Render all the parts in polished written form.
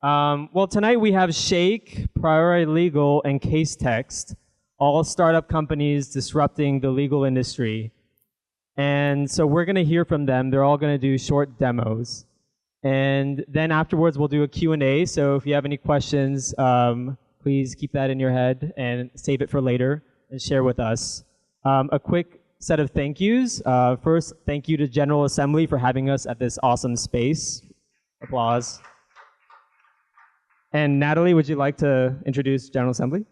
Well, tonight we have Shake, Priority Legal, and Case Text, all startup companies disrupting the legal industry. And so we're going to hear from them. They're all going to do short demos. And then afterwards, we'll do a Q&A. So if you have any questions, please keep that in your head and save it for later and share with us. A quick set of thank yous. First, thank you to General Assembly for having us at this awesome space. Applause. And Natalie, would you like to introduce General Assembly?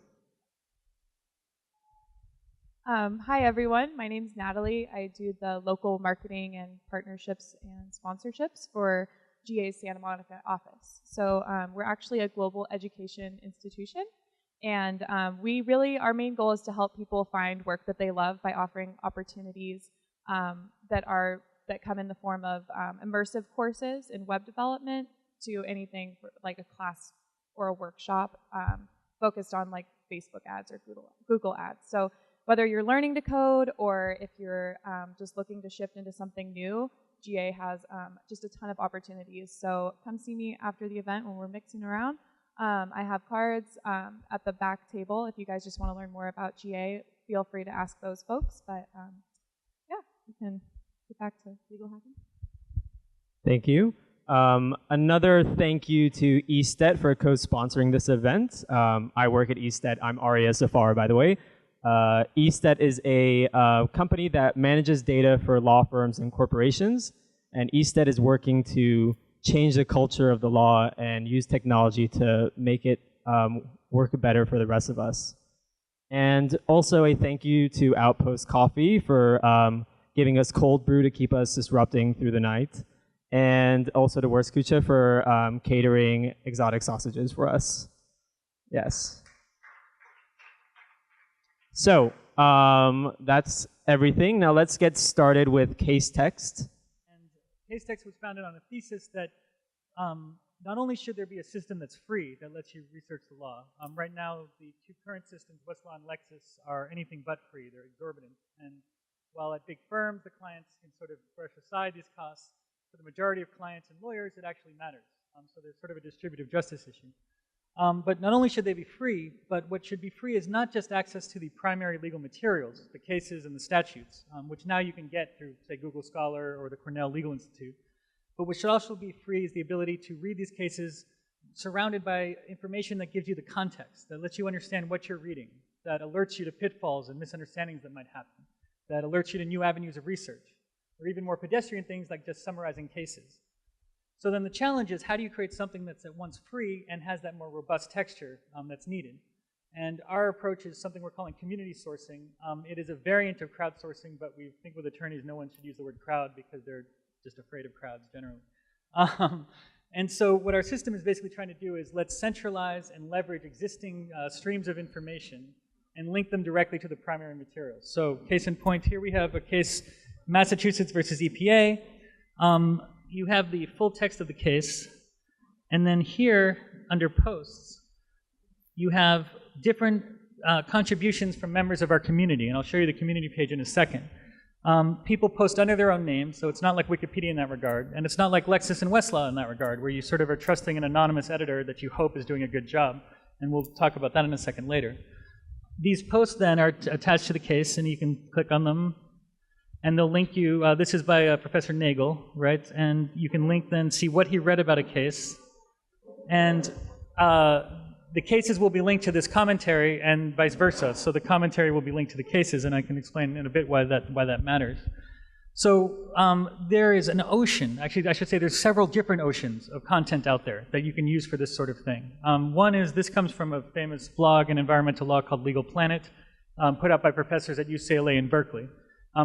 Hi, everyone. My name's Natalie. I do the local marketing and partnerships and sponsorships for GA's Santa Monica office. So we're actually a global education institution. And our main goal is to help people find work that they love by offering opportunities that come in the form of immersive courses in web development to anything like a class or a workshop focused on like Facebook ads or Google ads. So whether you're learning to code or if you're just looking to shift into something new, GA has just a ton of opportunities. So come see me after the event when we're mixing around. I have cards at the back table. If you guys just want to learn more about GA, feel free to ask those folks. But yeah, we can get back to legal hacking. Thank you. Another thank you to E-STET for co-sponsoring this event. I work at E-STET. I'm Aria Safar, by the way. E-STET is a company that manages data for law firms and corporations, and E-STET is working to change the culture of the law and use technology to make it work better for the rest of us. And also a thank you to Outpost Coffee for giving us cold brew to keep us disrupting through the night, and also to Worskucha for catering exotic sausages for us. Yes. So that's everything. Now let's get started with Case Text. And Case Text was founded on a thesis that not only should there be a system that's free that lets you research the law. Right now, the two current systems, Westlaw and Lexis, are anything but free. They're exorbitant. And while at big firms, the clients can sort of brush aside these costs, for the majority of clients and lawyers, it actually matters. So there's sort of a distributive justice issue. But not only should they be free, but what should be free is not just access to the primary legal materials, the cases and the statutes, which now you can get through, say, Google Scholar or the Cornell Legal Institute. But what should also be free is the ability to read these cases surrounded by information that gives you the context, that lets you understand what you're reading, that alerts you to pitfalls and misunderstandings that might happen, that alerts you to new avenues of research, or even more pedestrian things like just summarizing cases. So then the challenge is, how do you create something that's at once free and has that more robust texture that's needed? And our approach is something we're calling community sourcing. It is a variant of crowdsourcing, but we think with attorneys no one should use the word crowd because they're just afraid of crowds generally. And so what our system is basically trying to do is let's centralize and leverage existing streams of information and link them directly to the primary materials. So case in point, here we have a case, Massachusetts versus EPA. You have the full text of the case, and then here, under posts, you have different contributions from members of our community, and I'll show you the community page in a second. People post under their own names, so it's not like Wikipedia in that regard, and it's not like Lexis and Westlaw in that regard, where you sort of are trusting an anonymous editor that you hope is doing a good job, and we'll talk about that in a second later. These posts then are attached to the case, and you can click on them, and they'll link you. This is by Professor Nagel, right? And you can link then, see what he read about a case. And the cases will be linked to this commentary and vice versa. So the commentary will be linked to the cases, and I can explain in a bit why that matters. So there is an ocean. Actually, I should say there's several different oceans of content out there that you can use for this sort of thing. One is, this comes from a famous blog in environmental law called Legal Planet, put out by professors at UCLA and Berkeley.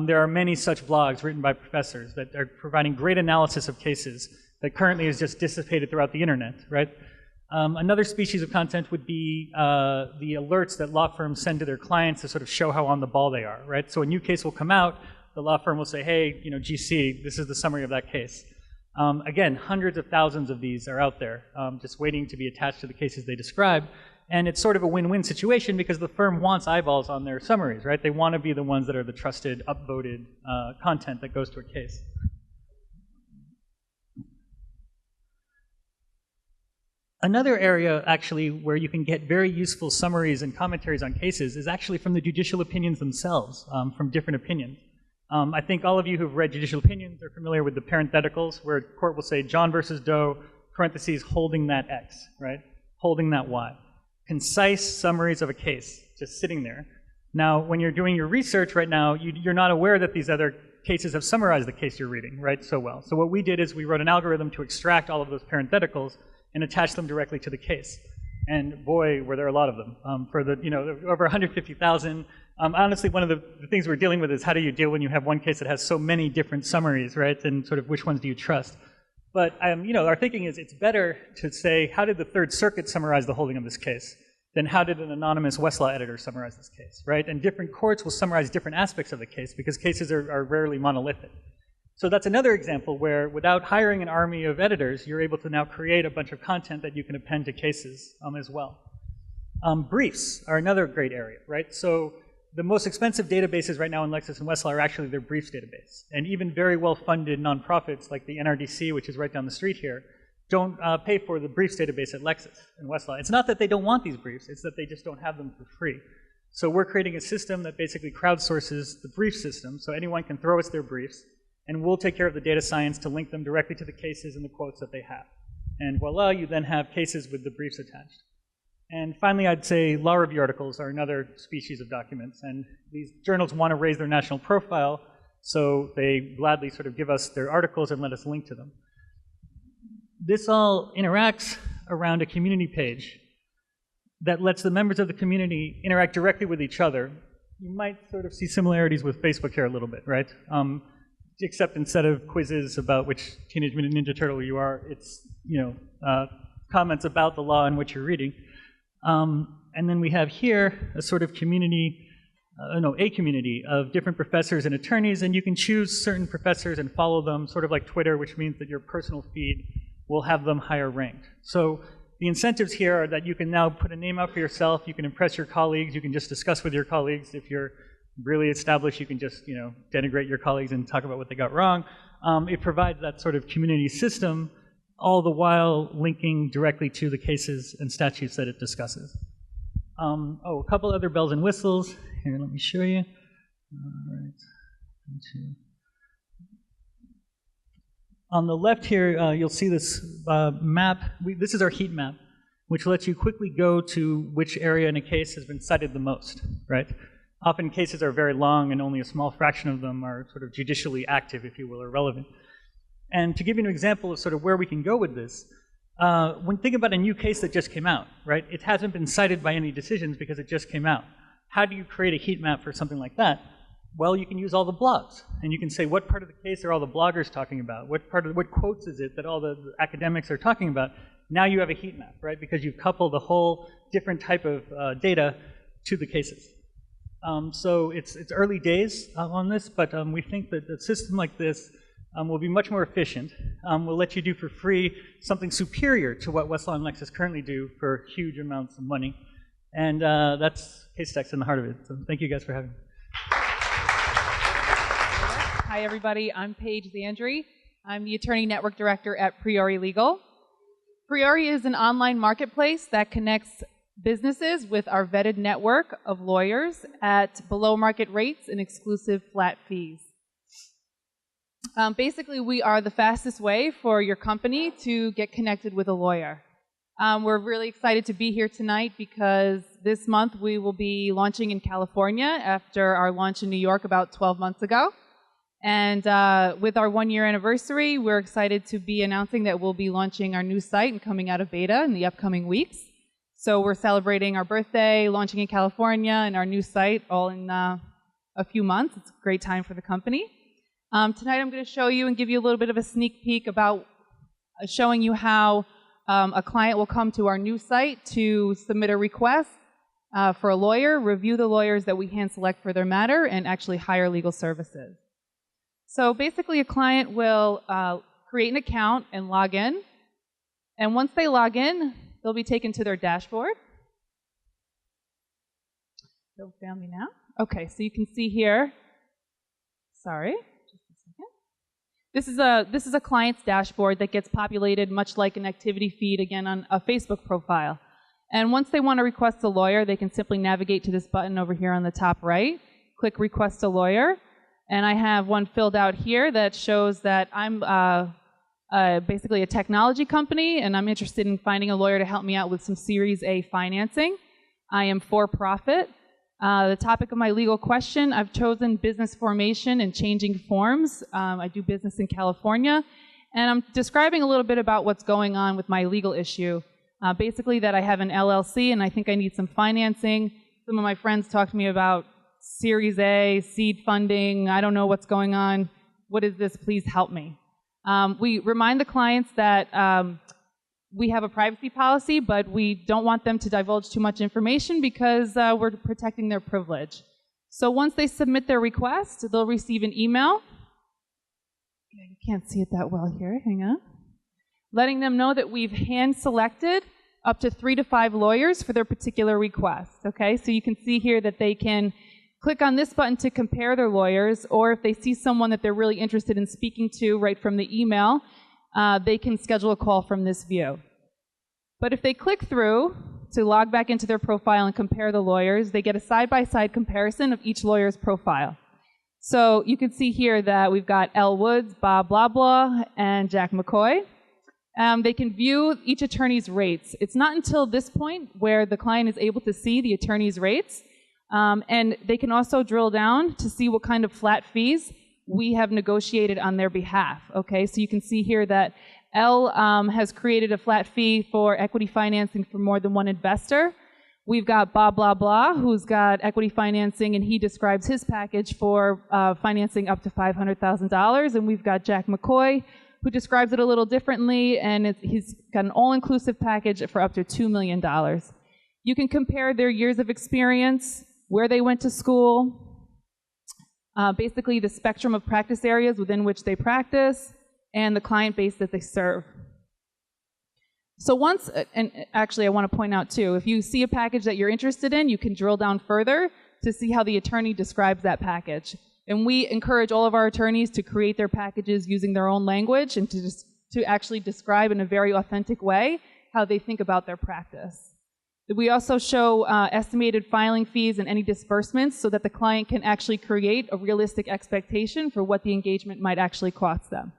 There are many such blogs written by professors that are providing great analysis of cases that currently is just dissipated throughout the internet, right? Another species of content would be the alerts that law firms send to their clients to sort of show how on the ball they are, right? So a new case will come out, the law firm will say, hey, you know, GC, this is the summary of that case. Again, hundreds of thousands of these are out there, just waiting to be attached to the cases they describe. And it's sort of a win-win situation because the firm wants eyeballs on their summaries, right? They want to be the ones that are the trusted, upvoted content that goes to a case. Another area, actually, where you can get very useful summaries and commentaries on cases is actually from the judicial opinions themselves, from different opinions. I think all of you who've read judicial opinions are familiar with the parentheticals, where a court will say John versus Doe, parentheses, holding that X, right? Holding that Y. Concise summaries of a case, just sitting there. Now, when you're doing your research right now, you're not aware that these other cases have summarized the case you're reading, right, so well. So what we did is we wrote an algorithm to extract all of those parentheticals and attach them directly to the case. And boy, were there a lot of them. For the, over 150,000. Honestly, one of the things we're dealing with is how do you deal when you have one case that has so many different summaries, right? And sort of which ones do you trust? But, our thinking is it's better to say, how did the Third Circuit summarize the holding of this case than how did an anonymous Westlaw editor summarize this case, right? And different courts will summarize different aspects of the case because cases are rarely monolithic. So that's another example where without hiring an army of editors, you're able to now create a bunch of content that you can append to cases as well. Briefs are another great area, right? So the most expensive databases right now in Lexis and Westlaw are actually their briefs database. And even very well-funded nonprofits like the NRDC, which is right down the street here, don't pay for the briefs database at Lexis and Westlaw. It's not that they don't want these briefs, it's that they just don't have them for free. So we're creating a system that basically crowdsources the brief system, so anyone can throw us their briefs, and we'll take care of the data science to link them directly to the cases and the quotes that they have. And voila, you then have cases with the briefs attached. And finally, I'd say law review articles are another species of documents. And these journals want to raise their national profile, so they gladly sort of give us their articles and let us link to them. This all interacts around a community page that lets the members of the community interact directly with each other. You might sort of see similarities with Facebook here a little bit, right? Except instead of quizzes about which Teenage Mutant Ninja Turtle you are, it's comments about the law in which you're reading. And then we have here a sort of community, a community of different professors and attorneys, and you can choose certain professors and follow them, sort of like Twitter, which means that your personal feed will have them higher ranked. So the incentives here are that you can now put a name out for yourself, you can impress your colleagues, you can just discuss with your colleagues. If you're really established, you can just denigrate your colleagues and talk about what they got wrong. It provides that sort of community system, all the while linking directly to the cases and statutes that it discusses. A couple other bells and whistles. Here, let me show you. All right. On the left here, you'll see this map. This is our heat map, which lets you quickly go to which area in a case has been cited the most, right? Often cases are very long and only a small fraction of them are sort of judicially active, if you will, or relevant. And to give you an example of sort of where we can go with this, when thinking about a new case that just came out, right? It hasn't been cited by any decisions because it just came out. How do you create a heat map for something like that? Well, you can use all the blogs, and you can say what part of the case are all the bloggers talking about? What quotes is it that all the academics are talking about? Now you have a heat map, right? Because you've coupled a whole different type of data to the cases. So it's early days on this, but we think that a system like this will be much more efficient. Will let you do for free something superior to what Westlaw and Lexis currently do for huge amounts of money. And that's CaseText in the heart of it. So thank you guys for having me. Hi, everybody. I'm Paige Zandri. I'm the Attorney Network Director at Priori Legal. Priori is an online marketplace that connects businesses with our vetted network of lawyers at below market rates and exclusive flat fees. Basically, we are the fastest way for your company to get connected with a lawyer. We're really excited to be here tonight because this month we will be launching in California after our launch in New York about 12 months ago. And with our 1-year anniversary, we're excited to be announcing that we'll be launching our new site and coming out of beta in the upcoming weeks. So we're celebrating our birthday, launching in California, and our new site all in a few months. It's a great time for the company. Tonight I'm going to show you and give you a little bit of a sneak peek about showing you how a client will come to our new site to submit a request for a lawyer, review the lawyers that we hand select for their matter, and actually hire legal services. So basically, a client will create an account and log in. And once they log in, they'll be taken to their dashboard. They'll found me now. Okay, so you can see here. Sorry, just a second. This is a client's dashboard that gets populated much like an activity feed, again, on a Facebook profile. And once they want to request a lawyer, they can simply navigate to this button over here on the top right, click Request a Lawyer, and I have one filled out here that shows that I'm basically a technology company, and I'm interested in finding a lawyer to help me out with some Series A financing. I am for profit. The topic of my legal question, I've chosen business formation and changing forms. I do business in California, and I'm describing a little bit about what's going on with my legal issue. Basically that I have an LLC and I think I need some financing. Some of my friends talk to me about Series A, seed funding, I don't know what's going on. What is this? Please help me. We remind the clients that we have a privacy policy, but we don't want them to divulge too much information because we're protecting their privilege. So once they submit their request, they'll receive an email. Yeah, you can't see it that well here, hang on. Letting them know that we've hand-selected up to 3 to 5 lawyers for their particular request, okay? So you can see here that they can click on this button to compare their lawyers, or if they see someone that they're really interested in speaking to right from the email, they can schedule a call from this view. But if they click through to log back into their profile and compare the lawyers, they get a side-by-side comparison of each lawyer's profile. So you can see here that we've got L. Woods, Bob blah blah, and Jack McCoy. They can view each attorney's rates. It's not until this point where the client is able to see the attorney's rates, and they can also drill down to see what kind of flat fees we have negotiated on their behalf. Okay, so you can see here that L has created a flat fee for equity financing for more than one investor. We've got Bob blah blah, who's got equity financing, and he describes his package for financing up to $500,000. And we've got Jack McCoy, who describes it a little differently, and he's got an all-inclusive package for up to $2 million. You can compare their years of experience, where they went to school, basically the spectrum of practice areas within which they practice, and the client base that they serve. So once, and actually I want to point out too, if you see a package that you're interested in, you can drill down further to see how the attorney describes that package. And we encourage all of our attorneys to create their packages using their own language and to actually describe in a very authentic way how they think about their practice. We also show estimated filing fees and any disbursements so that the client can actually create a realistic expectation for what the engagement might actually cost them.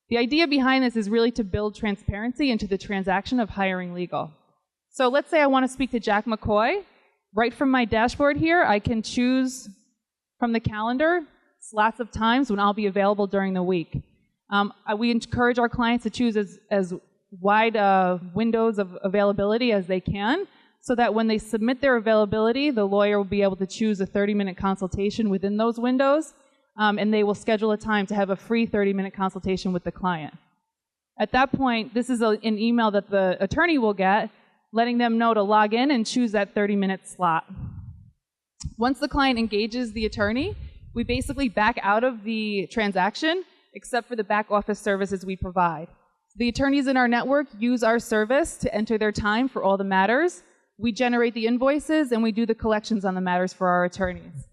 The idea behind this is really to build transparency into the transaction of hiring legal. So let's say I want to speak to Jack McCoy. Right from my dashboard here, I can choose from the calendar slots of times when I'll be available during the week. We encourage our clients to choose as wide windows of availability as they can, so that when they submit their availability, the lawyer will be able to choose a 30-minute consultation within those windows, and they will schedule a time to have a free 30-minute consultation with the client. At that point, this is an email that the attorney will get, letting them know to log in and choose that 30-minute slot. Once the client engages the attorney, we basically back out of the transaction, except for the back office services we provide. The attorneys in our network use our service to enter their time for all the matters. We generate the invoices, and we do the collections on the matters for our attorneys.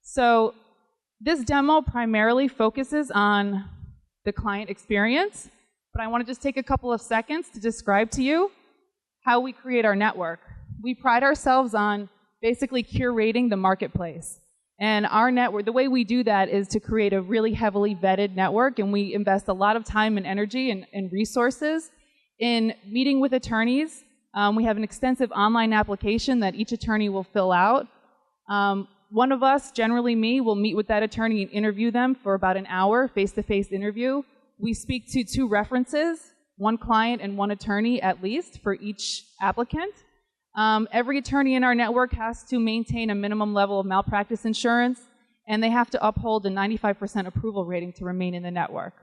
So this demo primarily focuses on the client experience, but I want to just take a couple of seconds to describe to you how we create our network. We pride ourselves on basically curating the marketplace. And our network, the way we do that is to create a really heavily vetted network, and we invest a lot of time and energy and resources in meeting with attorneys. We have an extensive online application that each attorney will fill out. One of us, generally me, will meet with that attorney and interview them for about an hour, face-to-face interview. We speak to 2 references, 1 client and 1 attorney at least for each applicant. Every attorney in our network has to maintain a minimum level of malpractice insurance, and they have to uphold a 95% approval rating to remain in the network.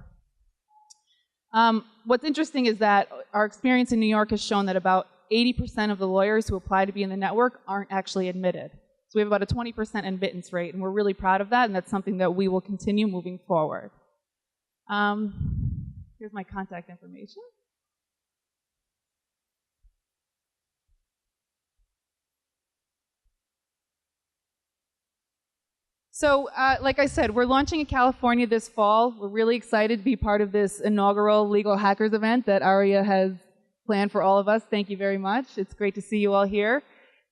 What's interesting is that our experience in New York has shown that about 80% of the lawyers who apply to be in the network aren't actually admitted. So we have about a 20% admittance rate, and we're really proud of that, and that's something that we will continue moving forward. Here's my contact information. So, like I said, we're launching in California this fall. We're really excited to be part of this inaugural Legal Hackers event that Aria has planned for all of us. Thank you very much. It's great to see you all here.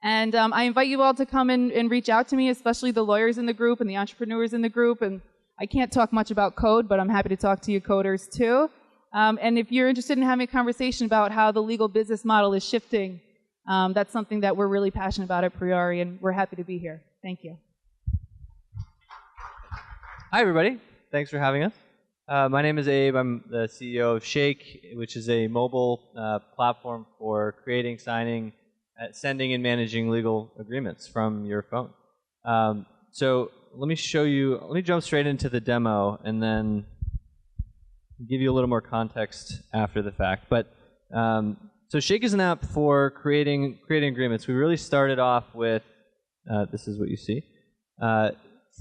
And I invite you all to come and reach out to me, especially the lawyers in the group and the entrepreneurs in the group. And I can't talk much about code, but I'm happy to talk to you coders too. And if you're interested in having a conversation about how the legal business model is shifting, that's something that we're really passionate about at Priori, and we're happy to be here. Thank you. Hi, everybody. Thanks for having us. My name is Abe. I'm the CEO of Shake, which is a mobile platform for creating, signing, sending, and managing legal agreements from your phone. So let me show you, let me jump straight into the demo and then give you a little more context after the fact. But so Shake is an app for creating agreements. We really started off with, this is what you see,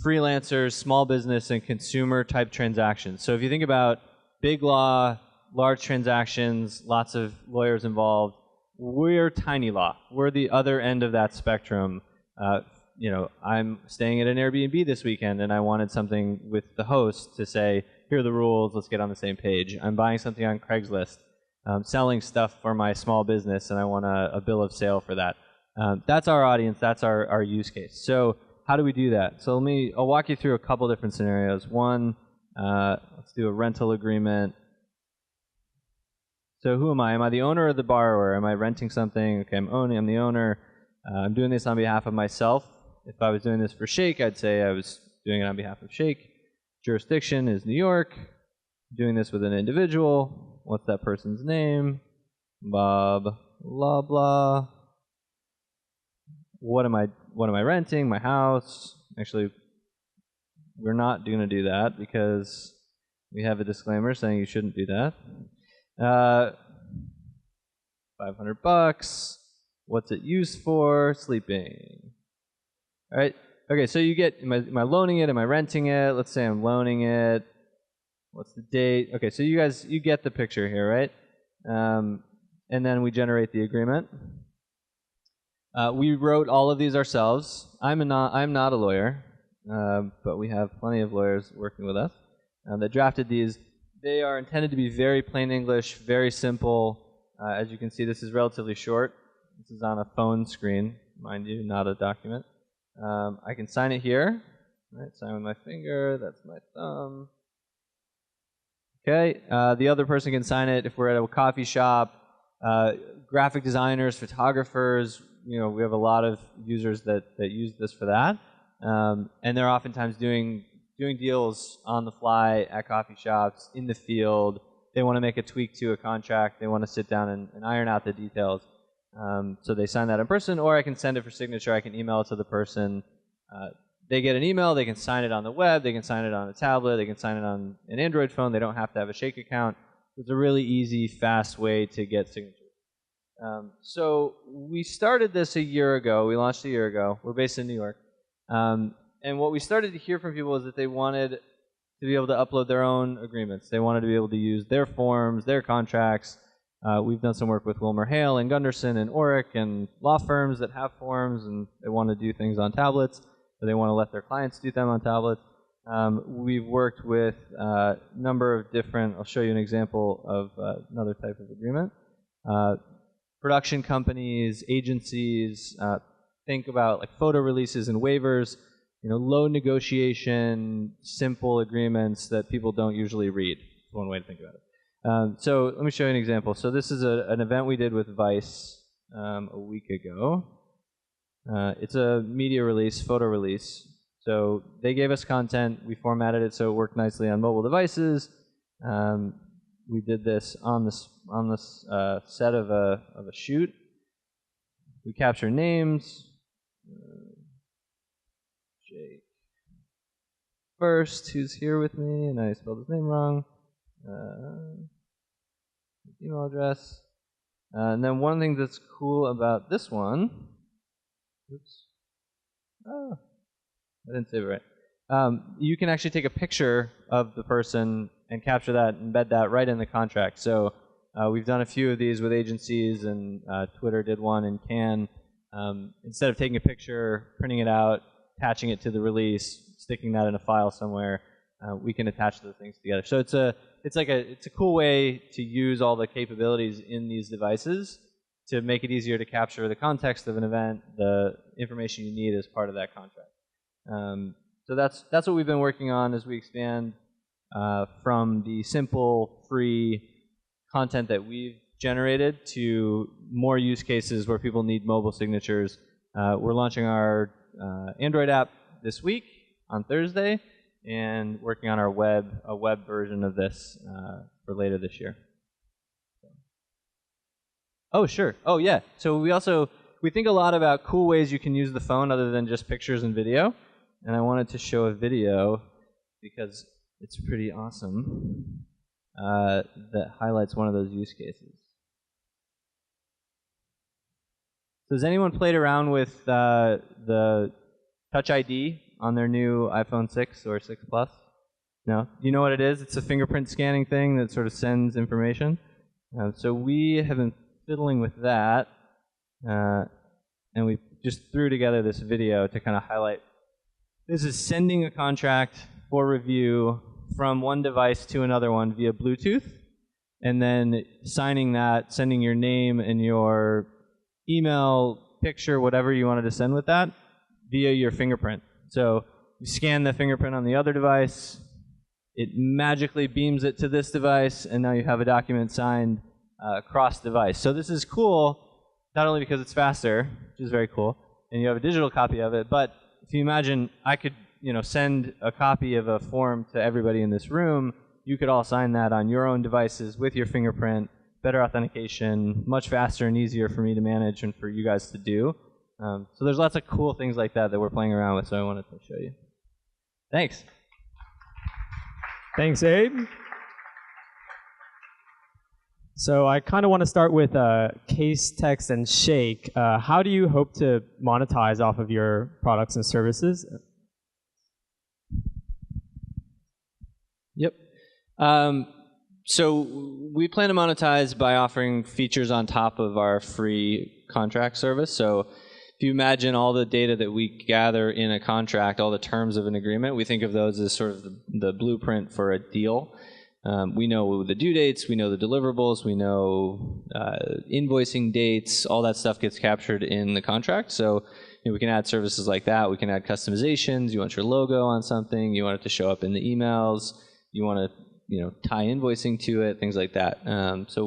freelancers, small business, and consumer type transactions. So if you think about big law, large transactions, lots of lawyers involved, we're tiny law. We're the other end of that spectrum. You know, I'm staying at an Airbnb this weekend and I wanted something with the host to say, here are the rules, let's get on the same page. I'm buying something on Craigslist, selling stuff for my small business, and I want a bill of sale for that. That's our audience, that's our use case. So how do we do that? So I'll walk you through a couple different scenarios. One, let's do a rental agreement. So who am I? Am I the owner or the borrower? Am I renting something? Okay, I'm the owner. I'm doing this on behalf of myself. If I was doing this for Shake, I'd say I was doing it on behalf of Shake. Jurisdiction is New York. Doing this with an individual. What's that person's name? Bob, blah, blah. What am I renting? My house. Actually, we're not going to do that because we have a disclaimer saying you shouldn't do that. $500. What's it used for? Sleeping. All right. Okay, so you get, am I loaning it? Am I renting it? Let's say I'm loaning it. What's the date? Okay, so you get the picture here, right? And then we generate the agreement. We wrote all of these ourselves. I'm not a lawyer, but we have plenty of lawyers working with us that drafted these. They are intended to be very plain English, very simple. As you can see, this is relatively short. This is on a phone screen, mind you, not a document. I can sign it here. Right, sign with my finger. That's my thumb. Okay. The other person can sign it if we're at a coffee shop. Graphic designers, photographers. You know, we have a lot of users that use this for that, and they're oftentimes doing deals on the fly at coffee shops, in the field. They want to make a tweak to a contract. They want to sit down and iron out the details. So they sign that in person, or I can send it for signature. I can email it to the person. They get an email. They can sign it on the web. They can sign it on a tablet. They can sign it on an Android phone. They don't have to have a Shake account. It's a really easy, fast way to get signatures. So we started this a year ago. We launched a year ago. We're based in New York. And what we started to hear from people is that they wanted to be able to upload their own agreements. They wanted to be able to use their forms, their contracts. We've done some work with Wilmer Hale and Gunderson and Oric and law firms that have forms, and they want to do things on tablets, or they want to let their clients do them on tablets. We've worked with a number of different, I'll show you an example of another type of agreement. Production companies, agencies, think about like photo releases and waivers, you know, low negotiation, simple agreements that people don't usually read. That's one way to think about it. So let me show you an example. So this is an event we did with Vice a week ago. It's a media release, photo release. So they gave us content. We formatted it so it worked nicely on mobile devices. We did this on this set of a shoot. We capture names. Jake first, who's here with me, and I spelled his name wrong. His email address. And then one thing that's cool about this one, oops, oh, I didn't save it right. You can actually take a picture of the person and capture that, embed that right in the contract. So we've done a few of these with agencies, and Twitter did one in Cannes. Instead of taking a picture, printing it out, attaching it to the release, sticking that in a file somewhere. We can attach those things together. So it's a cool way to use all the capabilities in these devices to make it easier to capture the context of an event, the information you need as part of that contract. So that's what we've been working on as we expand from the simple, free content that we've generated to more use cases where people need mobile signatures. We're launching our Android app this week on Thursday, and working on our a web version of this for later this year. Oh, sure. Oh, yeah. So we think a lot about cool ways you can use the phone other than just pictures and video. And I wanted to show a video because it's pretty awesome that highlights one of those use cases. So has anyone played around with the Touch ID on their new iPhone 6 or 6 Plus? No? Do you know what it is? It's a fingerprint scanning thing that sort of sends information. So we have been fiddling with that, and we just threw together this video to kind of highlight. This is sending a contract for review from one device to another one via Bluetooth, and then signing that, sending your name and your email, picture, whatever you wanted to send with that, via your fingerprint. So you scan the fingerprint on the other device, it magically beams it to this device, and now you have a document signed across device. So this is cool, not only because it's faster, which is very cool, and you have a digital copy of it, but if you imagine I could send a copy of a form to everybody in this room, you could all sign that on your own devices with your fingerprint, better authentication, much faster and easier for me to manage and for you guys to do. So there's lots of cool things like that we're playing around with, so I wanted to show you. Thanks. Thanks, Abe. So I kind of want to start with Case Text and Shake. How do you hope to monetize off of your products and services? Yep. So we plan to monetize by offering features on top of our free contract service. So if you imagine all the data that we gather in a contract, all the terms of an agreement, we think of those as sort of the blueprint for a deal. We know the due dates, we know the deliverables, we know invoicing dates, all that stuff gets captured in the contract. So we can add services like that. We can add customizations. You want your logo on something, you want it to show up in the emails, you want to tie invoicing to it, things like that. So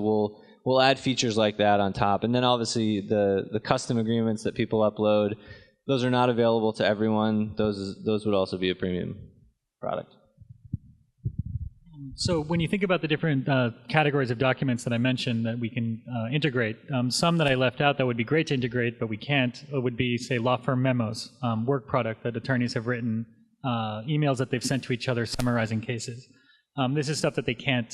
we'll add features like that on top. And then obviously the custom agreements that people upload, those are not available to everyone. Those would also be a premium product. So when you think about the different categories of documents that I mentioned that we can integrate, some that I left out that would be great to integrate but we can't would be, say, law firm memos, work product that attorneys have written, emails that they've sent to each other summarizing cases. This is stuff that they can't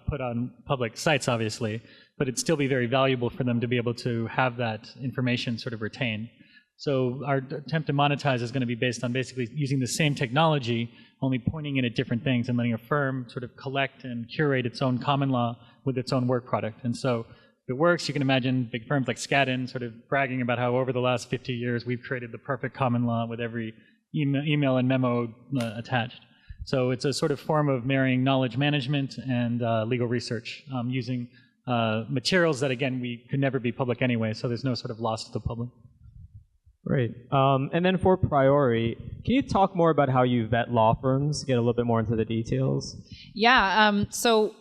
put on public sites, obviously, but it'd still be very valuable for them to be able to have that information sort of retained. So our attempt to monetize is going to be based on basically using the same technology, only pointing it at different things and letting a firm sort of collect and curate its own common law with its own work product. And so if it works, you can imagine big firms like Skadden sort of bragging about how over the last 50 years we've created the perfect common law with every email and memo attached. So it's a sort of form of marrying knowledge management and legal research using materials that, again, we could never be public anyway, so there's no sort of loss to the public. Great. And then for Priori, can you talk more about how you vet law firms, get a little bit more into the details? Yeah, so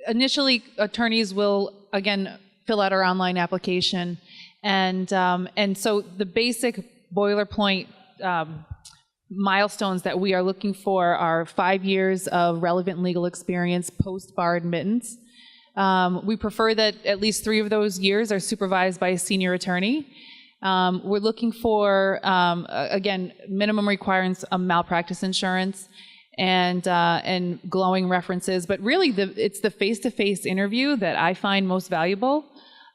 initially attorneys will, again, fill out our online application. And so the basic boilerplate milestones that we are looking for are 5 years of relevant legal experience post-bar admittance. We prefer that at least 3 of those years are supervised by a senior attorney. We're looking for, again, minimum requirements of malpractice insurance and glowing references. But really, it's the face-to-face interview that I find most valuable.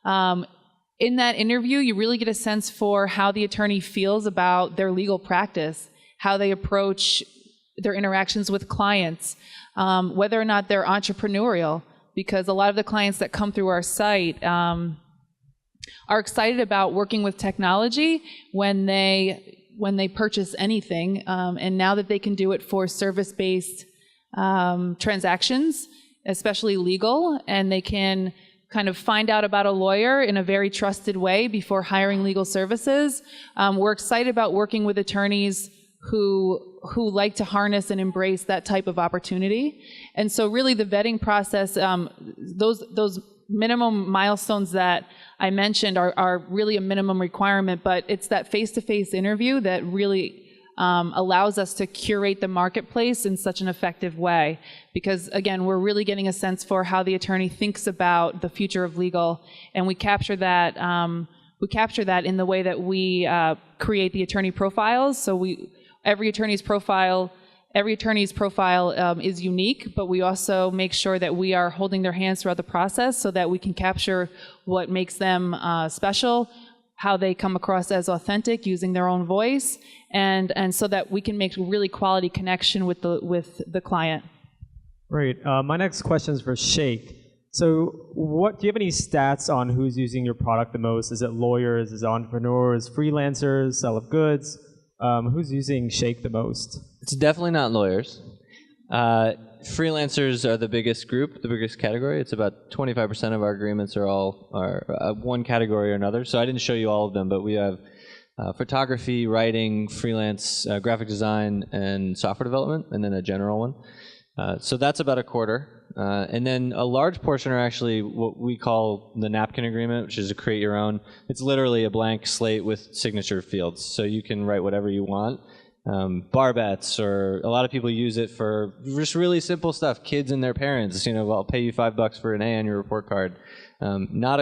In that interview, you really get a sense for how the attorney feels about their legal practice, how they approach their interactions with clients, whether or not they're entrepreneurial, because a lot of the clients that come through our site are excited about working with technology when they purchase anything, and now that they can do it for service-based transactions, especially legal, and they can kind of find out about a lawyer in a very trusted way before hiring legal services. We're excited about working with attorneys who like to harness and embrace that type of opportunity. And so really the vetting process, those minimum milestones that I mentioned are really a minimum requirement, but it's that face-to-face interview that really allows us to curate the marketplace in such an effective way. Because again, we're really getting a sense for how the attorney thinks about the future of legal, and we capture that in the way that we create the attorney profiles. So every attorney's profile is unique, but we also make sure that we are holding their hands throughout the process so that we can capture what makes them special, how they come across as authentic using their own voice, and so that we can make really quality connection with the client. Great. My next question is for Shake. So do you have any stats on who's using your product the most? Is it lawyers, is it entrepreneurs, freelancers, sell of goods? Who's using Shake the most? It's definitely not lawyers. Freelancers are the biggest group, the biggest category. It's about 25% of our agreements are one category or another. So I didn't show you all of them, but we have photography, writing, freelance, graphic design, and software development, and then a general one. So that's about a quarter. And then a large portion are actually what we call the napkin agreement, which is a create your own. It's literally a blank slate with signature fields. So you can write whatever you want. Bar bets, or a lot of people use it for just really simple stuff. Kids and their parents, I'll pay you $5 for an A on your report card. You're not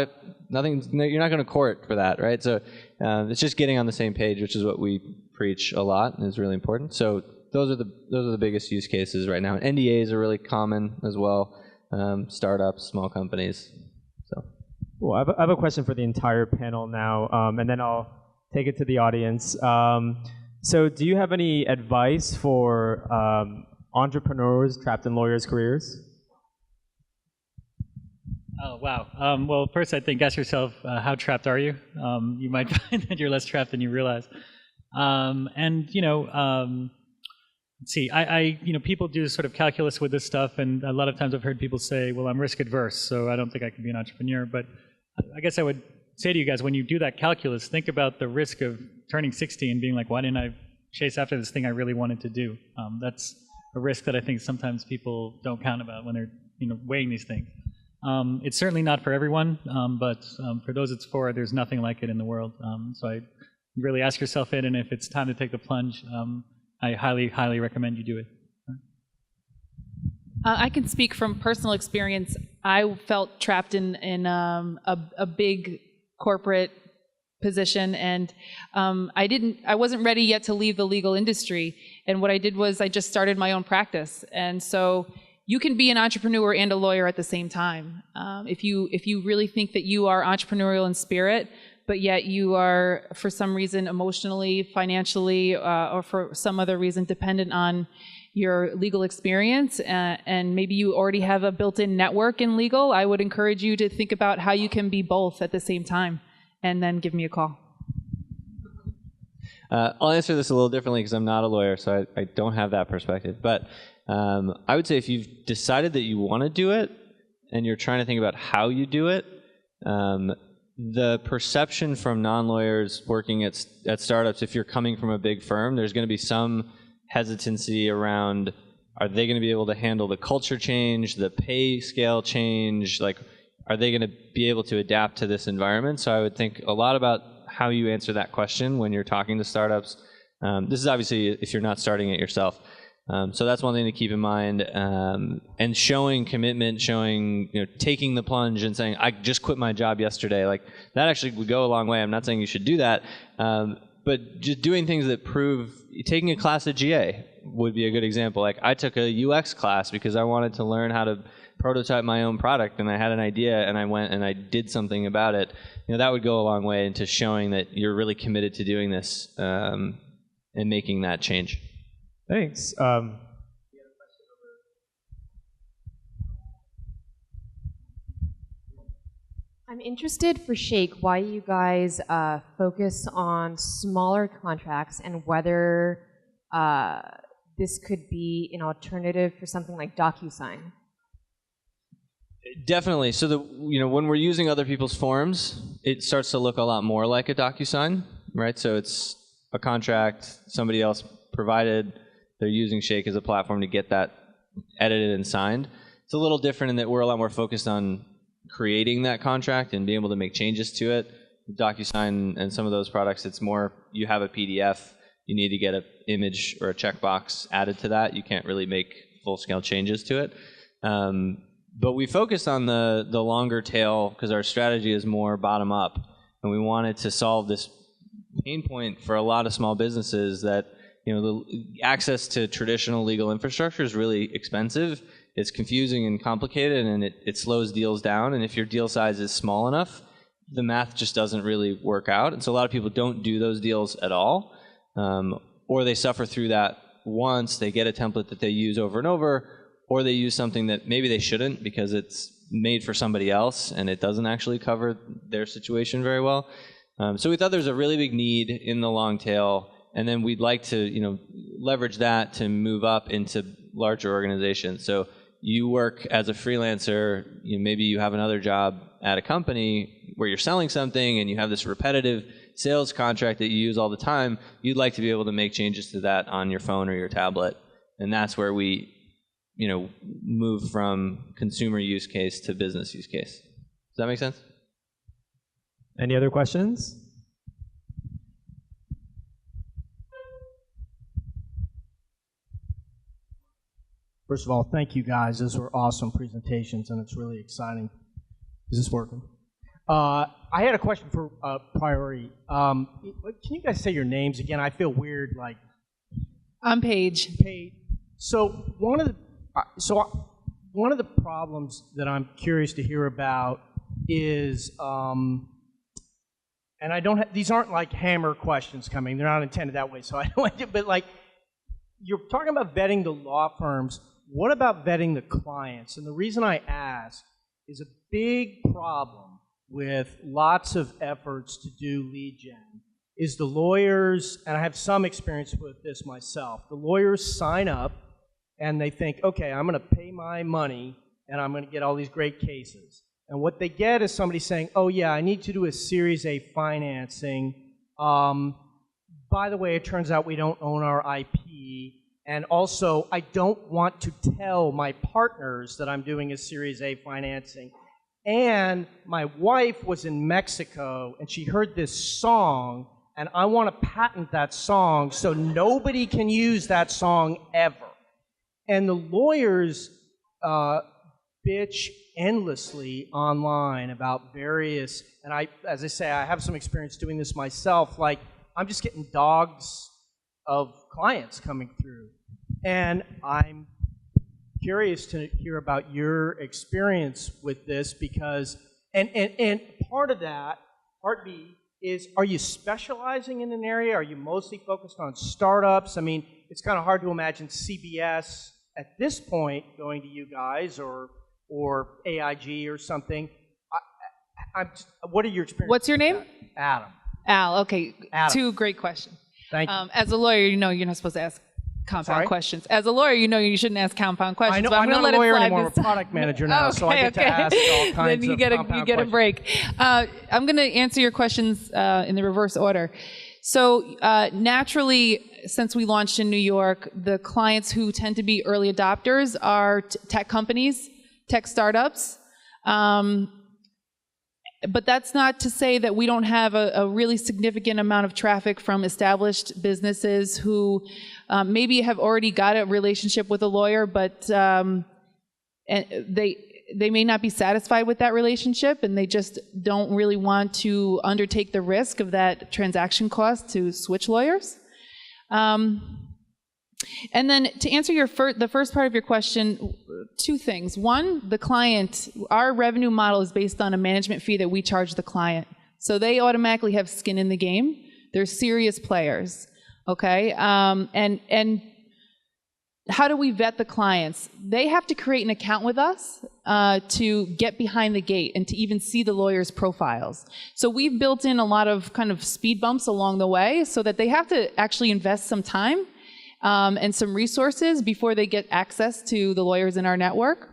going to court for that, right? So it's just getting on the same page, which is what we preach a lot and is really important. So those are the biggest use cases right now. And NDAs are really common as well. Startups, small companies. So. Well, I have a question for the entire panel now, and then I'll take it to the audience. So do you have any advice for entrepreneurs trapped in lawyers' careers? Oh, wow. Well, first I think ask yourself, how trapped are you? You might find that you're less trapped than you realize. Let's see, people do sort of calculus with this stuff, and a lot of times I've heard people say, well, I'm risk adverse, so I don't think I can be an entrepreneur. But I guess I would say to you guys, when you do that calculus, think about the risk of turning 60 and being like, why didn't I chase after this thing I really wanted to do? That's a risk that I think sometimes people don't count about when they're weighing these things. It's certainly not for everyone, but for those it's for, there's nothing like it in the world. So I really ask yourself it, and if it's time to take the plunge, I highly, highly recommend you do it. I can speak from personal experience. I felt trapped in a big corporate position, and I wasn't ready yet to leave the legal industry. And what I did was I just started my own practice. And so you can be an entrepreneur and a lawyer at the same time. If you really think that you are entrepreneurial in spirit, but yet you are, for some reason, emotionally, financially, or for some other reason, dependent on your legal experience, and maybe you already have a built-in network in legal, I would encourage you to think about how you can be both at the same time, and then give me a call. I'll answer this a little differently because I'm not a lawyer, so I don't have that perspective. But I would say if you've decided that you want to do it, and you're trying to think about how you do it, the perception from non-lawyers working at startups, if you're coming from a big firm, there's going to be some hesitancy around, are they going to be able to handle the culture change, the pay scale change? Like, are they going to be able to adapt to this environment? So I would think a lot about how you answer that question when you're talking to startups. This is obviously if you're not starting it yourself. So that's one thing to keep in mind, and showing commitment, taking the plunge and saying, I just quit my job yesterday. Like, that actually would go a long way. I'm not saying you should do that, but just doing things that prove, taking a class at GA would be a good example. Like, I took a UX class because I wanted to learn how to prototype my own product, and I had an idea and I went and I did something about it. That would go a long way into showing that you're really committed to doing this, and making that change. Thanks. I'm interested for Shake why you guys focus on smaller contracts and whether this could be an alternative for something like DocuSign. Definitely. So when we're using other people's forms, it starts to look a lot more like a DocuSign, right? So it's a contract somebody else provided. They're using Shake as a platform to get that edited and signed. It's a little different in that we're a lot more focused on creating that contract and being able to make changes to it. With DocuSign and some of those products, it's more you have a PDF, you need to get an image or a checkbox added to that. You can't really make full-scale changes to it. But we focused on the longer tail because our strategy is more bottom-up, and we wanted to solve this pain point for a lot of small businesses that the access to traditional legal infrastructure is really expensive. It's confusing and complicated, and it slows deals down. And if your deal size is small enough, the math just doesn't really work out. And so a lot of people don't do those deals at all, or they suffer through that once. They get a template that they use over and over, or they use something that maybe they shouldn't because it's made for somebody else and it doesn't actually cover their situation very well. So we thought there's a really big need in the long tail, and then we'd like to leverage that to move up into larger organizations. So you work as a freelancer, maybe you have another job at a company where you're selling something and you have this repetitive sales contract that you use all the time. You'd like to be able to make changes to that on your phone or your tablet. And that's where we move from consumer use case to business use case. Does that make sense? Any other questions? First of all, thank you guys. Those were awesome presentations, and it's really exciting. Is this working? I had a question for Priority. Can you guys say your names again? I feel weird, like. I'm Paige. So one of the problems that I'm curious to hear about is, and I don't have, these aren't like hammer questions coming. They're not intended that way. So I don't. But like, you're talking about vetting the law firms. What about vetting the clients? And the reason I ask is a big problem with lots of efforts to do lead gen is the lawyers, and I have some experience with this myself, the lawyers sign up and they think, okay, I'm going to pay my money and I'm going to get all these great cases. And what they get is somebody saying, oh yeah, I need to do a Series A financing. By the way, it turns out we don't own our IP. And also, I don't want to tell my partners that I'm doing a Series A financing. And my wife was in Mexico, and she heard this song, and I want to patent that song so nobody can use that song ever. And the lawyers bitch endlessly online about various, and as I say, I have some experience doing this myself, like I'm just getting dogs of clients coming through. And I'm curious to hear about your experience with this because, and part of that, part B, is are you specializing in an area? Are you mostly focused on startups? I mean, it's kind of hard to imagine CBS at this point going to you guys or AIG or something. What are your experiences? What's your name? Adam. Al, okay. Adam. Two great questions. Thank you. As a lawyer, you're not supposed to ask compound questions. As a lawyer, you shouldn't ask compound questions. I know, but I'm not a lawyer anymore. I'm a this product manager now, okay, so I get to ask all kinds then you of get compound you get a break. I'm going to answer your questions in the reverse order. So naturally, since we launched in New York, the clients who tend to be early adopters are tech companies, tech startups. But that's not to say that we don't have a really significant amount of traffic from established businesses who maybe have already got a relationship with a lawyer, but and they may not be satisfied with that relationship, and they just don't really want to undertake the risk of that transaction cost to switch lawyers. And then to answer the first part of your question, two things. One, the client, our revenue model is based on a management fee that we charge the client. So they automatically have skin in the game. They're serious players, okay? And how do we vet the clients? They have to create an account with us to get behind the gate and to even see the lawyers' profiles. So we've built in a lot of kind of speed bumps along the way so that they have to actually invest some time and some resources before they get access to the lawyers in our network.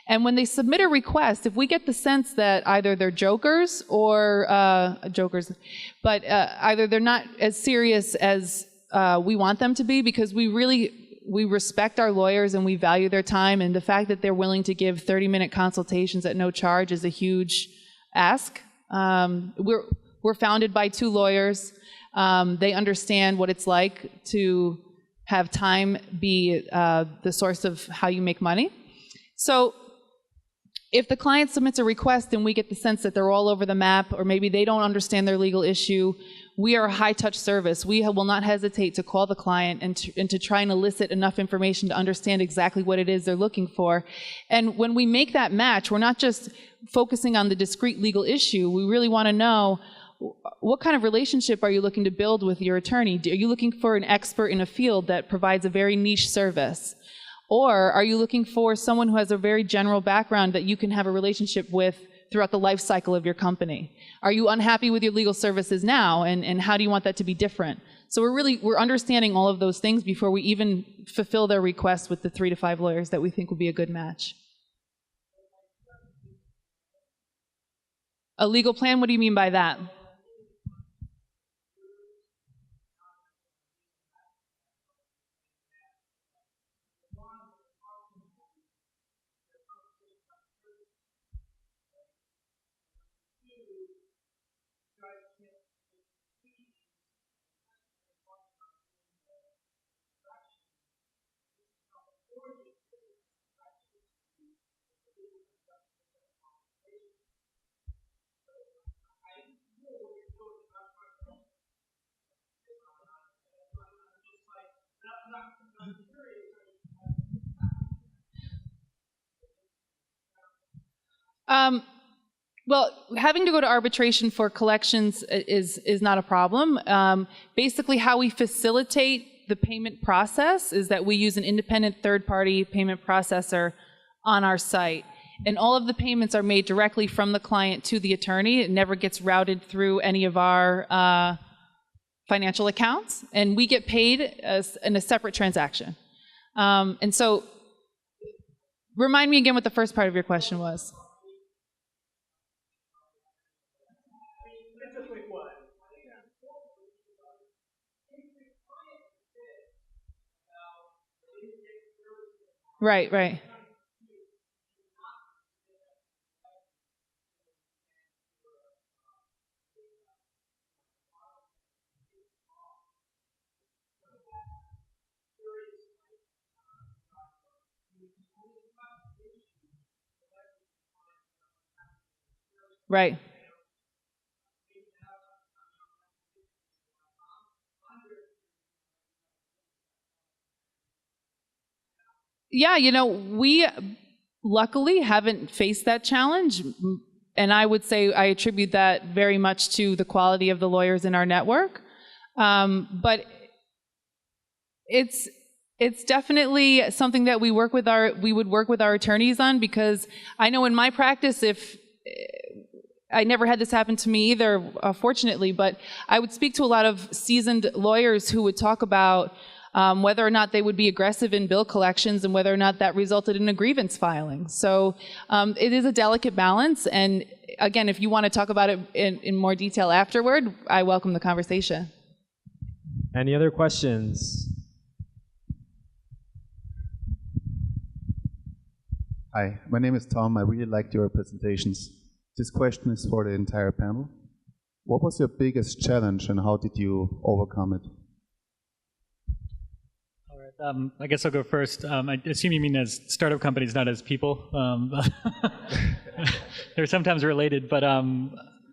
And when they submit a request, if we get the sense that either they're jokers or either they're not as serious as we want them to be, because we respect our lawyers and we value their time, and the fact that they're willing to give 30-minute consultations at no charge is a huge ask. We're founded by 2 lawyers. They understand what it's like to have time be the source of how you make money. So if the client submits a request and we get the sense that they're all over the map, or maybe they don't understand their legal issue, we are a high-touch service. We will not hesitate to call the client and to try and elicit enough information to understand exactly what it is they're looking for. And when we make that match, we're not just focusing on the discrete legal issue. We really want to know, what kind of relationship are you looking to build with your attorney? Are you looking for an expert in a field that provides a very niche service? Or are you looking for someone who has a very general background that you can have a relationship with throughout the life cycle of your company? Are you unhappy with your legal services now, and how do you want that to be different? So we're understanding all of those things before we even fulfill their request with the 3 to 5 lawyers that we think will be a good match. A legal plan, what do you mean by that? Well, having to go to arbitration for collections is not a problem. Basically, how we facilitate the payment process is that we use an independent third-party payment processor on our site. And all of the payments are made directly from the client to the attorney. It never gets routed through any of our financial accounts. And we get paid in a separate transaction. And so, remind me again what the first part of your question was. Right, right. Right. Yeah, you know, we luckily haven't faced that challenge. And I would say I attribute that very much to the quality of the lawyers in our network. But it's definitely something that we would work with our attorneys on, because I know in my practice, I never had this happen to me either, fortunately, but I would speak to a lot of seasoned lawyers who would talk about whether or not they would be aggressive in bill collections and whether or not that resulted in a grievance filing. So it is a delicate balance. And again, if you want to talk about it in more detail afterward, I welcome the conversation. Any other questions? Hi, my name is Tom. I really liked your presentations. This question is for the entire panel. What was your biggest challenge and how did you overcome it? All right, I guess I'll go first. I assume you mean as startup companies, not as people. They're sometimes related, but...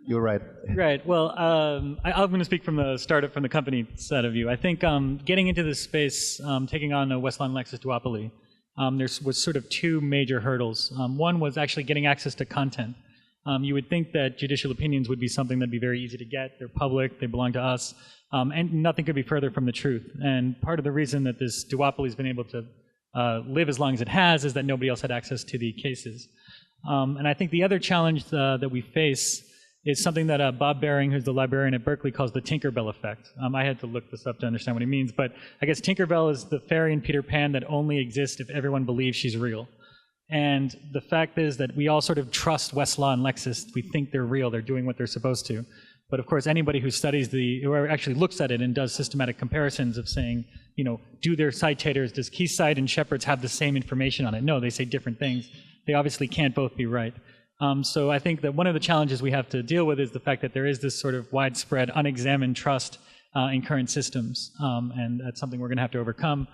You're right. Right. Well, I'm going to speak from the company side of view. I think getting into this space, taking on a Westlaw and Lexis duopoly, there was sort of 2 major hurdles. One was actually getting access to content. You would think that judicial opinions would be something that'd be very easy to get. They're public, they belong to us, and nothing could be further from the truth. And part of the reason that this duopoly has been able to live as long as it has is that nobody else had access to the cases. And I think the other challenge that we face is something that Bob Baring, who's the librarian at Berkeley, calls the Tinkerbell effect. I had to look this up to understand what he means, but I guess Tinkerbell is the fairy in Peter Pan that only exists if everyone believes she's real. And the fact is that we all sort of trust Westlaw and Lexis. We think they're real, they're doing what they're supposed to. But of course, anybody who studies who actually looks at it and does systematic comparisons of saying, do their citators, does Keysight and Shepard's have the same information on it? No, they say different things. They obviously can't both be right. So I think that one of the challenges we have to deal with is the fact that there is this sort of widespread, unexamined trust in current systems, and that's something we're going to have to overcome.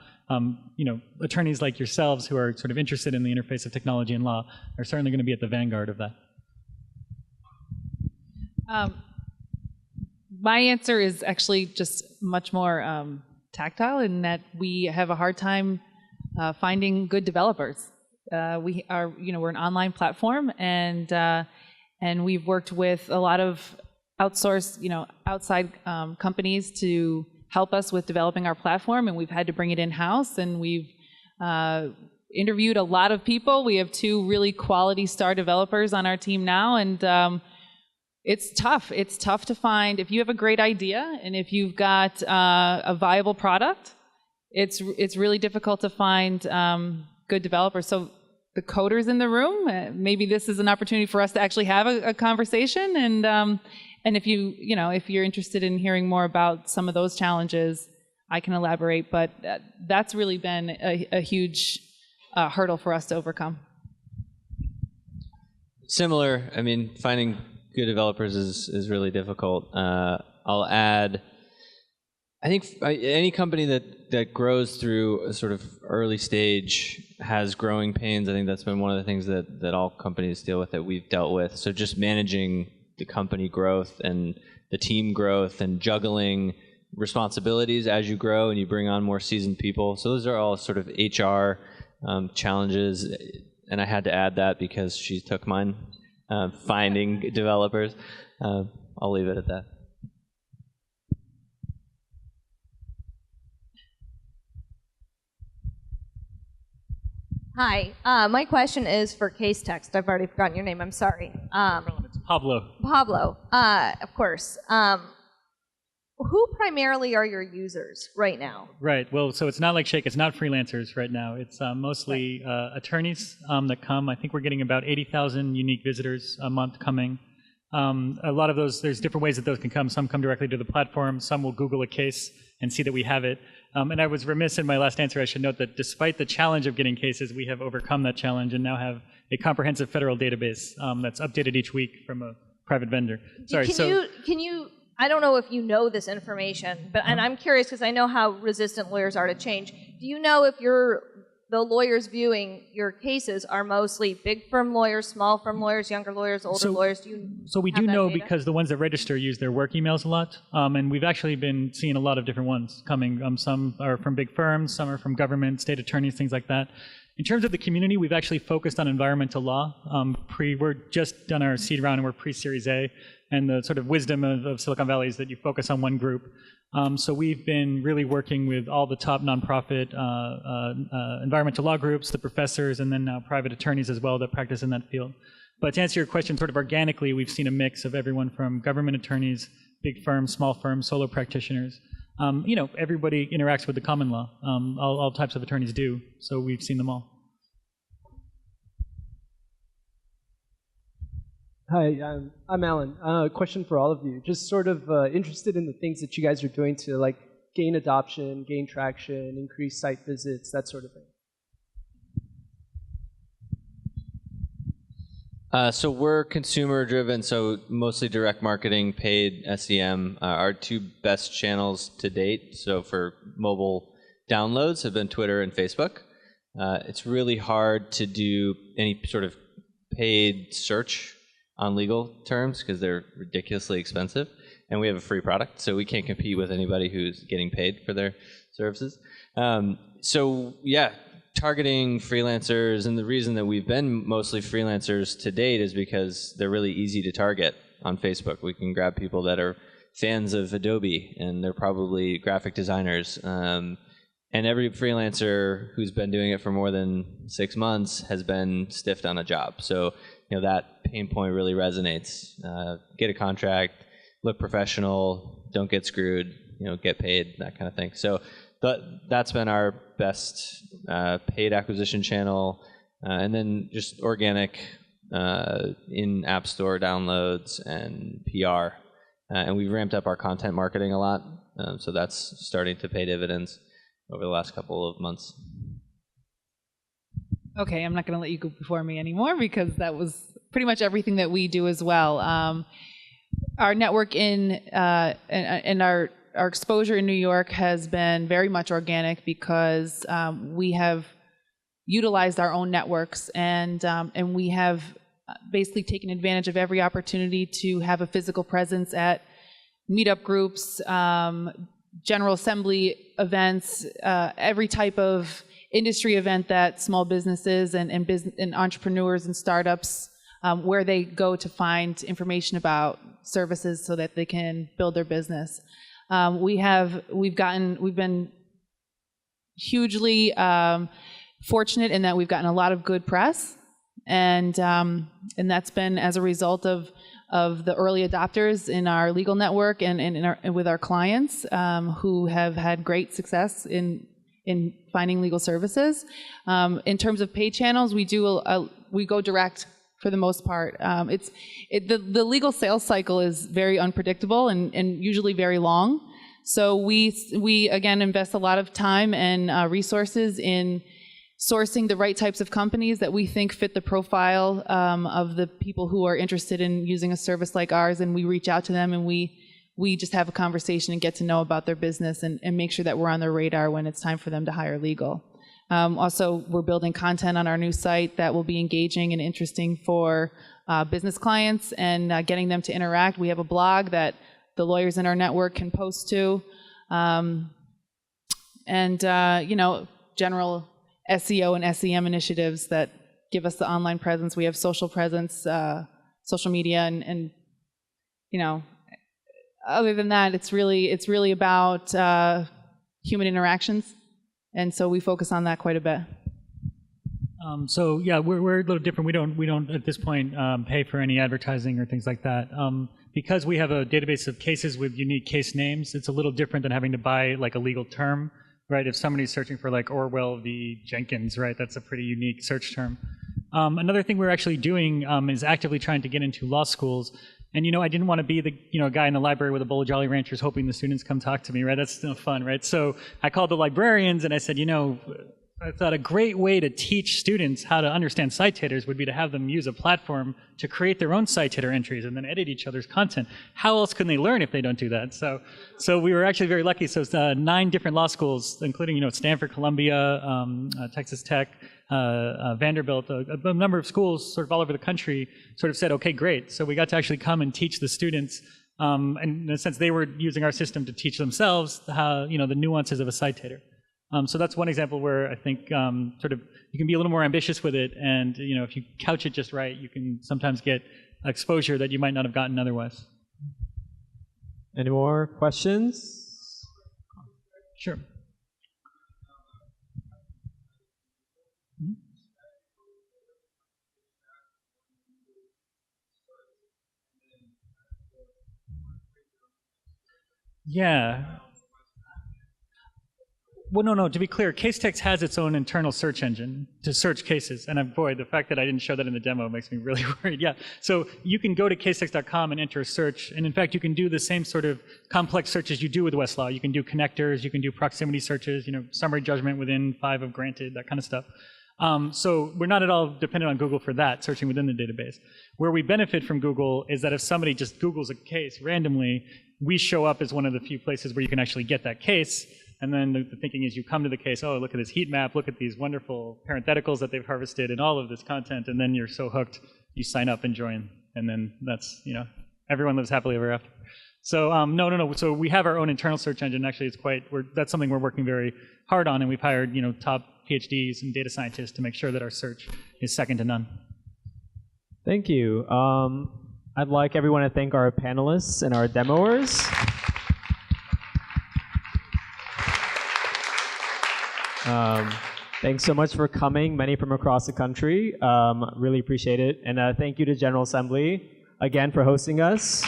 Attorneys like yourselves who are sort of interested in the interface of technology and law are certainly going to be at the vanguard of that. My answer is actually just much more tactile in that we have a hard time finding good developers. We are, we're an online platform, and we've worked with a lot of outside companies to help us with developing our platform, and we've had to bring it in-house, and we've interviewed a lot of people. We have 2 really quality star developers on our team now, and it's tough. It's tough to find, if you have a great idea and if you've got a viable product, it's really difficult to find good developers. So the coders in the room, maybe this is an opportunity for us to actually have a conversation, and if if you're interested in hearing more about some of those challenges, I can elaborate, but that's really been a huge hurdle for us to overcome. Similar, finding good developers is really difficult. I'll add, I think any company that grows through a sort of early stage has growing pains. I think that's been one of the things that all companies deal with, that we've dealt with. So just managing the company growth and the team growth and juggling responsibilities as you grow and you bring on more seasoned people. So those are all sort of HR challenges. And I had to add that because she took mine, finding developers. I'll leave it at that. Hi, my question is for Case Text. I've already forgotten your name, I'm sorry. It's Pablo. Pablo, of course. Who primarily are your users right now? Right, well, so it's not like Shake, it's not freelancers right now. It's mostly attorneys that come. I think we're getting about 80,000 unique visitors a month coming. A lot of those, there's different ways that those can come. Some come directly to the platform, some will Google a case and see that we have it. And I was remiss in my last answer. I should note that despite the challenge of getting cases, we have overcome that challenge and now have a comprehensive federal database that's updated each week from a private vendor. Sorry. Can you? I don't know if you know this information, but and I'm curious because I know how resistant lawyers are to change. Do you know if the lawyers viewing your cases are mostly big firm lawyers, small firm lawyers, younger lawyers, older lawyers? So we do know because the ones that register use their work emails a lot, and we've actually been seeing a lot of different ones coming. Some are from big firms, some are from government, state attorneys, things like that. In terms of the community, we've actually focused on environmental law. We're just done our seed round and we're pre-Series A, and the sort of wisdom of Silicon Valley is that you focus on one group. So we've been really working with all the top nonprofit environmental law groups, the professors, and then now private attorneys as well that practice in that field. But to answer your question, sort of organically, we've seen a mix of everyone from government attorneys, big firms, small firms, solo practitioners. Everybody interacts with the common law. All types of attorneys do, so we've seen them all. Hi, I'm Alan. Question for all of you. Just sort of interested in the things that you guys are doing to gain adoption, gain traction, increase site visits, that sort of thing. So we're consumer driven, so mostly direct marketing, paid SEM, our 2 best channels to date. So for mobile downloads have been Twitter and Facebook. It's really hard to do any sort of paid search on legal terms because they're ridiculously expensive, and we have a free product, so we can't compete with anybody who's getting paid for their services. So yeah, targeting freelancers, and the reason that we've been mostly freelancers to date is because they're really easy to target on Facebook. We can grab people that are fans of Adobe, and they're probably graphic designers. And every freelancer who's been doing it for more than 6 months has been stiffed on a job. So, that pain point really resonates. Get a contract, look professional, don't get screwed, get paid, that kind of thing. So that's been our best paid acquisition channel. And then just organic in App Store downloads and PR. And we've ramped up our content marketing a lot. So that's starting to pay dividends over the last couple of months. Okay, I'm not going to let you go before me anymore because that was pretty much everything that we do as well. Our network and our exposure in New York has been very much organic because we have utilized our own networks and we have basically taken advantage of every opportunity to have a physical presence at meetup groups, General Assembly events, every type of industry event that small businesses and entrepreneurs and startups where they go to find information about services so that they can build their business. We've been hugely fortunate in that we've gotten a lot of good press, and that's been as a result of the early adopters in our legal network and with our clients who have had great success in finding legal services. In terms of paid channels, we go direct for the most part. The legal sales cycle is very unpredictable and usually very long. So we again invest a lot of time and resources in sourcing the right types of companies that we think fit the profile of the people who are interested in using a service like ours, and we reach out to them and we just have a conversation and get to know about their business and make sure that we're on their radar when it's time for them to hire legal. Also, we're building content on our new site that will be engaging and interesting for business clients and getting them to interact. We have a blog that the lawyers in our network can post to, general SEO and SEM initiatives that give us the online presence. We have social presence, social media, and other than that, it's really about human interactions, and so we focus on that quite a bit. So yeah, we're a little different. We don't at this point pay for any advertising or things like that. Because we have a database of cases with unique case names, it's a little different than having to buy like a legal term, right? If somebody's searching for like Orwell v. Jenkins, right, that's a pretty unique search term. Another thing we're actually doing is actively trying to get into law schools. And I didn't want to be the guy in the library with a bowl of Jolly Ranchers hoping the students come talk to me, right? That's no fun, right? So I called the librarians and I said, I thought a great way to teach students how to understand citators would be to have them use a platform to create their own citator entries and then edit each other's content. How else can they learn if they don't do that? So we were actually very lucky. So it's 9 different law schools, including Stanford, Columbia, Texas Tech, Vanderbilt, a number of schools sort of all over the country sort of said, okay, great. So we got to actually come and teach the students, and in a sense they were using our system to teach themselves how, the nuances of a citator. So that's one example where I think sort of you can be a little more ambitious with it, and if you couch it just right, you can sometimes get exposure that you might not have gotten otherwise. Any more questions? Sure. Yeah. Well, no, to be clear, CaseText has its own internal search engine to search cases. And boy, the fact that I didn't show that in the demo makes me really worried. Yeah, so you can go to casetext.com and enter a search. And in fact, you can do the same sort of complex searches you do with Westlaw. You can do connectors, you can do proximity searches, summary judgment within 5 of granted, that kind of stuff. So we're not at all dependent on Google for that, searching within the database. Where we benefit from Google is that if somebody just Googles a case randomly, we show up as one of the few places where you can actually get that case. And then the thinking is you come to the case, oh, look at this heat map, look at these wonderful parentheticals that they've harvested and all of this content, and then you're so hooked, you sign up and join. And then that's, everyone lives happily ever after. So no. So we have our own internal search engine. Actually, that's something we're working very hard on, and we've hired, top PhDs and data scientists to make sure that our search is second to none. Thank you. I'd like everyone to thank our panelists and our demoers. Thanks so much for coming, many from across the country. Really appreciate it. And thank you to General Assembly again for hosting us.